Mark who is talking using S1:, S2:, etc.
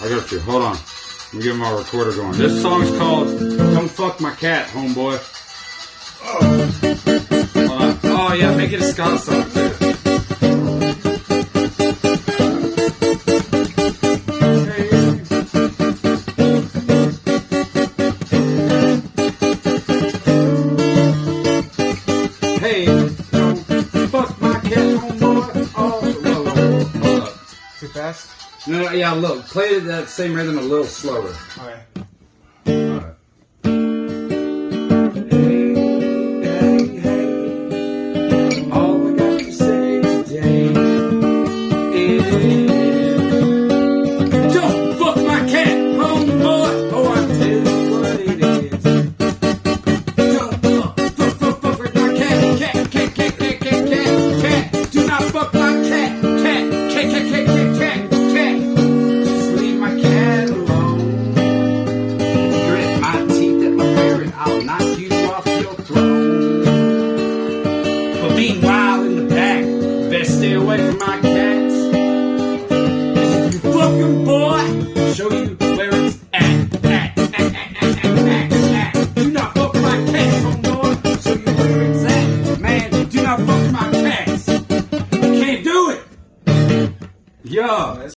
S1: I got you. Hold on. Let me get my recorder going. This song's called Don't Fuck My Cat, Homeboy. Oh. Hold on. Oh, yeah, make it a ska song, too. Hey, don't fuck my cat, homeboy. Oh, hold up.
S2: Too fast?
S1: No, yeah, look, play that same rhythm a little slower.
S2: Okay.
S1: Alright. Hey, hey, all I got to say today is don't fuck my cat, homeboy. Oh, I tell you what it is. Don't fuck with my cat. Do not fuck my cat. Cat. Just leave my cat alone. Grit my teeth at my parrot, I'll knock you off your throne. But meanwhile in the back, best stay away from my cats. 'Cause if you fucking boy, I'll show you where it's at. Do not fuck my cat, homeboy. I'll show you where it's at. Man, do not fuck my cats. You can't do it. Yeah.